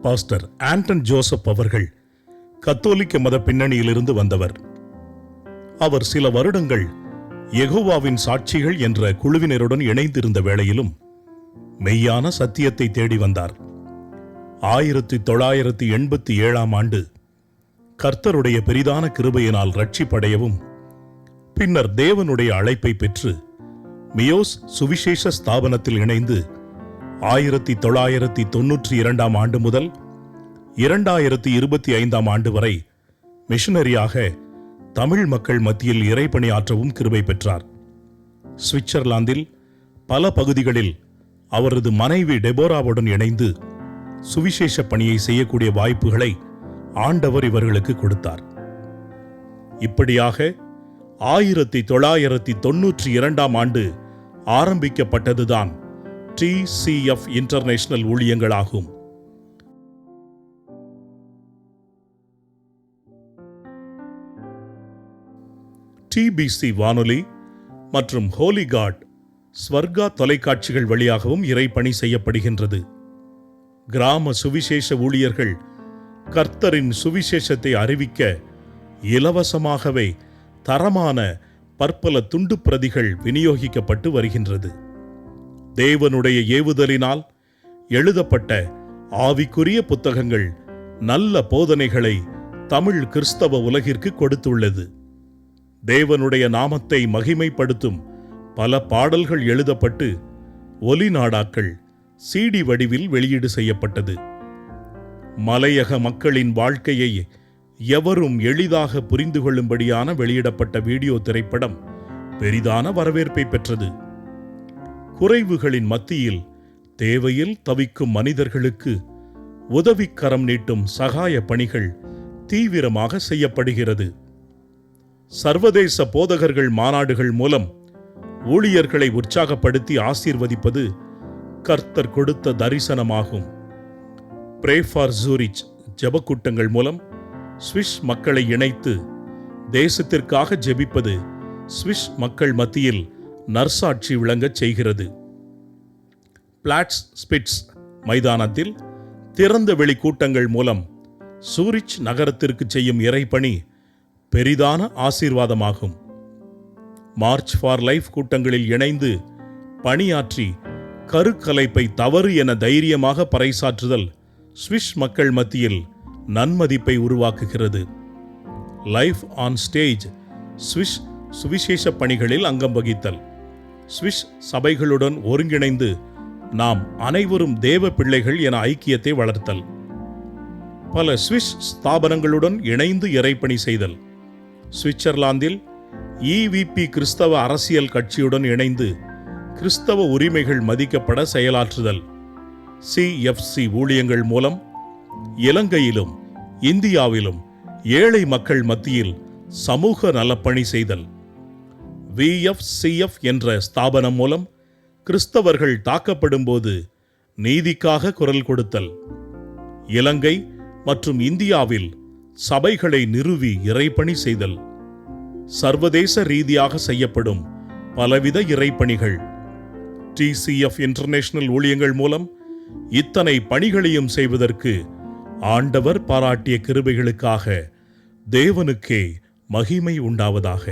Pastor Anton Joseph அவர்கள் கத்தோலிக்க மத பின்னணியிலிருந்து வந்தவர். அவர் சில வருடங்கள் யெகோவாவின் சாட்சிகள் என்ற குழுவினருடன் இணைந்திருந்த வேளையிலும் மெய்யான சத்தியத்தை தேடி வந்தார். 1987 கர்த்தருடைய பெரிதான கிருபையினால் ரட்சிப்படையவும் பின்னர் தேவனுடைய அழைப்பை பெற்று மியோஸ் சுவிசேஷ ஸ்தாபனத்தில் இணைந்து 1992 முதல் 2025 வரை மிஷனரியாக தமிழ் மக்கள் மத்தியில் இறைப்பணியாற்றவும் கிருபை பெற்றார். சுவிட்சர்லாந்தில் பல பகுதிகளில் அவரது மனைவி டெபோராவுடன் இணைந்து சுவிசேஷ பணியை செய்யக்கூடிய வாய்ப்புகளை ஆண்டவர் இவர்களுக்கு கொடுத்தார். இப்படியாக 1992 ஆரம்பிக்கப்பட்டதுதான் TCF இன்டர்நேஷனல் ஊழியங்களாகும். TBC வானொலி மற்றும் ஹோலி காட் ஸ்வர்கா தொலைக்காட்சிகள் வழியாகவும் இறைப்பணி செய்யப்படுகின்றது. கிராம சுவிசேஷ ஊழியர்கள் கர்த்தரின் சுவிசேஷத்தை அறிவிக்க இலவசமாகவே தரமான பற்பல துண்டு பிரதிகள் விநியோகிக்கப்பட்டு வருகின்றது. தேவனுடைய ஏவுதலினால் எழுதப்பட்ட ஆவிக்குரிய புத்தகங்கள் நல்ல போதனைகளை தமிழ் கிறிஸ்தவ உலகிற்கு கொடுத்துள்ளது. தேவனுடைய நாமத்தை மகிமைப்படுத்தும் பல பாடல்கள் எழுதப்பட்டு ஒலி நாடாக்கள் CD வடிவில் வெளியீடு செய்யப்பட்டது. மலையக மக்களின் வாழ்க்கையை எவரும் எளிதாக புரிந்து கொள்ளும்படியான வெளியிடப்பட்ட வீடியோ திரைப்படம் பெரிதான வரவேற்பை பெற்றது. குறைவுகளின் மத்தியில் தேவையில் தவிக்கும் மனிதர்களுக்கு உதவிக்கரம் நீட்டும் சகாய பணிகள் தீவிரமாக செய்யப்படுகிறது. சர்வதேச போதகர்கள் மாநாடுகள் மூலம் ஊழியர்களை உற்சாகப்படுத்தி ஆசீர்வதிப்பது கர்த்தர் கொடுத்த தரிசனமாகும். பிரே ஃபார் ஜூரிச் ஜெபக்கூட்டங்கள் மூலம் சுவிஸ் மக்களை இணைத்து தேசத்திற்காக ஜெபிப்பது சுவிஸ் மக்கள் மத்தியில் நற்சாட்சி விளங்கச் செய்கிறது. பிளாட்ஸ் ஸ்பிட்ஸ் மைதானத்தில் திறந்த வெளி கூட்டங்கள் மூலம் சூரிச் நகரத்திற்கு செய்யும் இறைப்பணி பெரிதான ஆசீர்வாதமாகும். மார்ச் ஃபார் லைஃப் கூட்டங்களில் இணைந்து பணியாற்றி கருக்கலைப்பை தவறு என தைரியமாக பறைசாற்றுதல் சுவிஸ் மக்கள் மத்தியில் நன்மதிப்பை உருவாக்குகிறது. லைஃப் ஆன் ஸ்டேஜ் சுவிஸ் சுவிசேஷ பணிகளில் அங்கம் வகித்தல். சுவிஸ் சபைகளுடன் ஒருங்கிணைந்து நாம் அனைவரும் தேவ பிள்ளைகள் என ஐக்கியத்தை வளர்த்தல். பல சுவிஸ் ஸ்தாபனங்களுடன் இணைந்து இறைப்பணி செய்தல். சுவிட்சர்லாந்தில் EVP கிறிஸ்தவ அரசியல் கட்சியுடன் இணைந்து கிறிஸ்தவ உரிமைகள் மதிக்கப்பட செயலாற்றுதல். CFC ஊழியங்கள் மூலம் இலங்கையிலும் இந்தியாவிலும் ஏழை மக்கள் மத்தியில் சமூக நலப்பணி செய்தல். VFCF என்ற ஸ்தாபனம் மூலம் கிறிஸ்தவர்கள் தாக்கப்படும் போது நீதிக்காக குரல் கொடுத்தல். இலங்கை மற்றும் இந்தியாவில் சபைகளை நிறுவி இறைப்பணி செய்தல். சர்வதேச ரீதியாக செய்யப்படும் பலவித இறைப்பணிகள். TCF இன்டர்நேஷனல் ஊழியங்கள் மூலம் இத்தனை பணிகளையும் செய்வதற்கு ஆண்டவர் பாராட்டிய கிருபைகளுக்காக தேவனுக்கே மகிமை உண்டாவதாக.